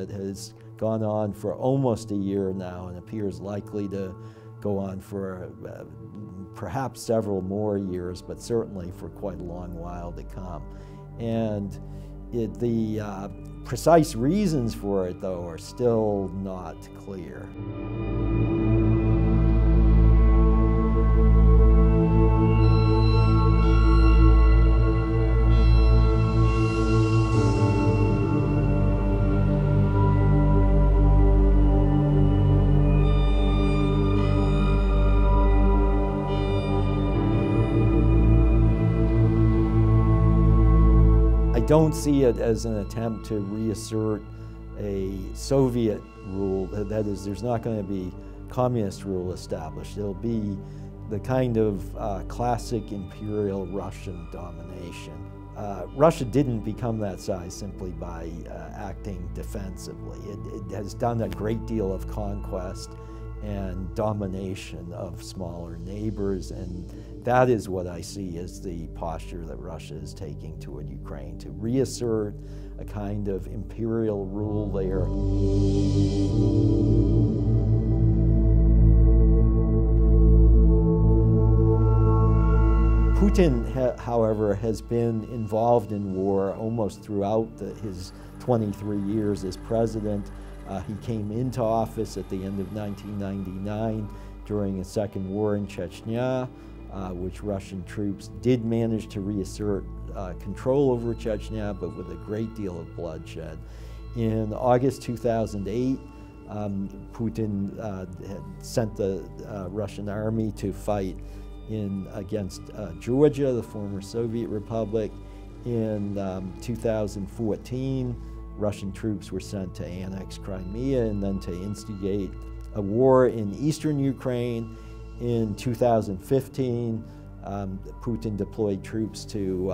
that has gone on for almost a year now and appears likely to go on for perhaps several more years, but certainly for quite a long while to come. And the precise reasons for it, though, are still not clear. I don't see it as an attempt to reassert a Soviet rule. That is, there's not going to be communist rule established. It'll be the kind of classic imperial Russian domination. Russia didn't become that size simply by acting defensively. It has done a great deal of conquest and domination of smaller neighbors, and that is what I see as the posture that Russia is taking toward Ukraine, to reassert a kind of imperial rule there. Putin, however, has been involved in war almost throughout his 23 years as president. He came into office at the end of 1999 during a second war in Chechnya, which Russian troops did manage to reassert control over Chechnya, but with a great deal of bloodshed. In August 2008, Putin had sent the Russian army to fight against Georgia, the former Soviet Republic. In 2014, Russian troops were sent to annex Crimea and then to instigate a war in eastern Ukraine. In 2015, Putin deployed troops to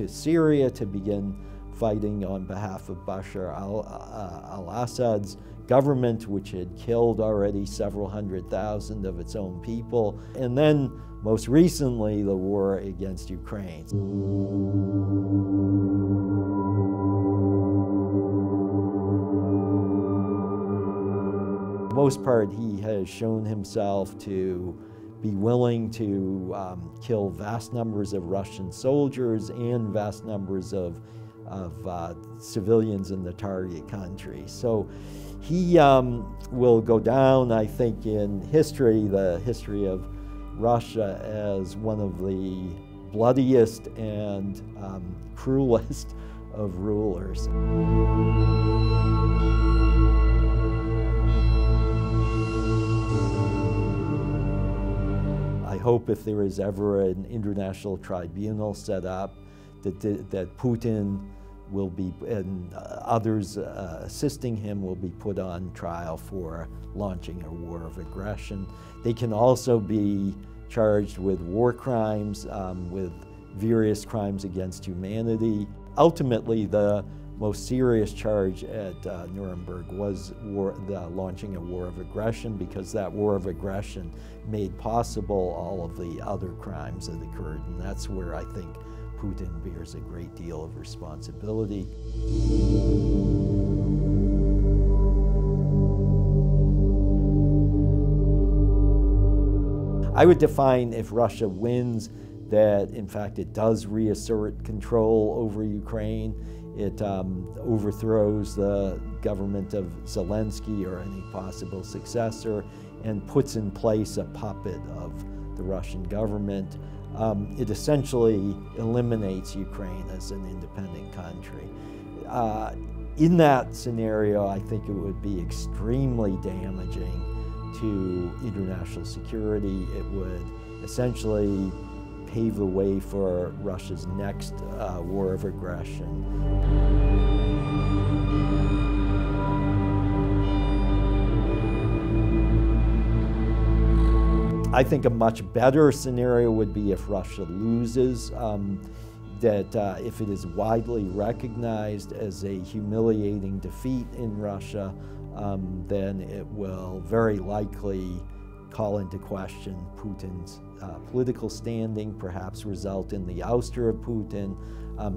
Syria to begin fighting on behalf of Bashar al-Assad's government, which had killed already several 100,000 of its own people. And then, most recently, the war against Ukraine. For the most part, he has shown himself to be willing to kill vast numbers of Russian soldiers and vast numbers of civilians in the target country. So he will go down, I think, in history, the history of Russia, as one of the bloodiest and cruelest of rulers. I hope if there is ever an international tribunal set up, that Putin will be, and others assisting him, will be put on trial for launching a war of aggression. They can also be charged with war crimes, with various crimes against humanity. Ultimately, the most serious charge at Nuremberg was launching a war of aggression, because that war of aggression made possible all of the other crimes that occurred, and that's where I think Putin bears a great deal of responsibility. I would define, if Russia wins, that in fact it does reassert control over Ukraine. It overthrows the government of Zelensky or any possible successor and puts in place a puppet of the Russian government. It essentially eliminates Ukraine as an independent country. In that scenario, I think it would be extremely damaging to international security. It would essentially pave the way for Russia's next war of aggression. I think a much better scenario would be if Russia loses, that if it is widely recognized as a humiliating defeat in Russia, then it will very likely call into question Putin's political standing, perhaps result in the ouster of Putin.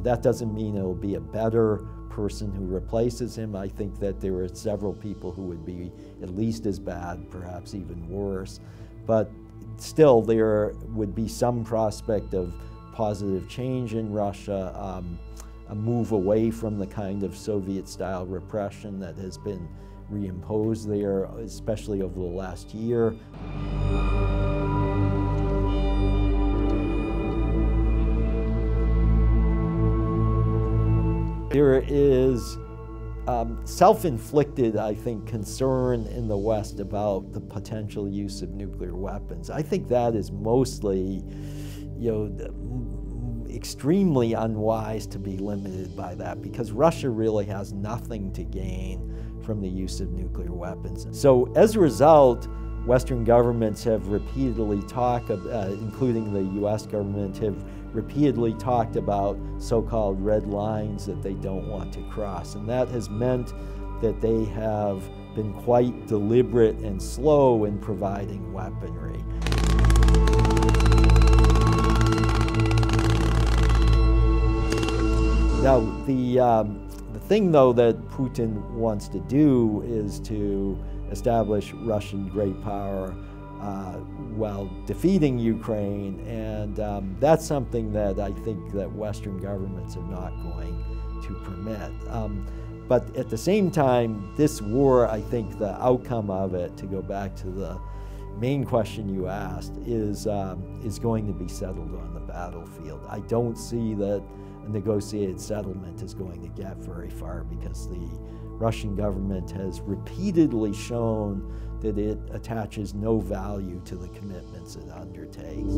That doesn't mean it'll be a better person who replaces him. I think that there are several people who would be at least as bad, perhaps even worse. But still, there would be some prospect of positive change in Russia, a move away from the kind of Soviet-style repression that has been reimposed there, especially over the last year. There is self-inflicted, I think, concern in the West about the potential use of nuclear weapons. I think that is mostly, extremely unwise to be limited by that, because Russia really has nothing to gain from the use of nuclear weapons. So as a result, Western governments have repeatedly talked, including the US government, have repeatedly talked about so-called red lines that they don't want to cross. And that has meant that they have been quite deliberate and slow in providing weaponry. Now, the thing, though, that Putin wants to do is to establish Russian great power while defeating Ukraine, and that's something that I think that Western governments are not going to permit. But at the same time, this war, I think the outcome of it, to go back to the main question you asked, is going to be settled on the battlefield. I don't see that a negotiated settlement is going to get very far, because the Russian government has repeatedly shown that it attaches no value to the commitments it undertakes.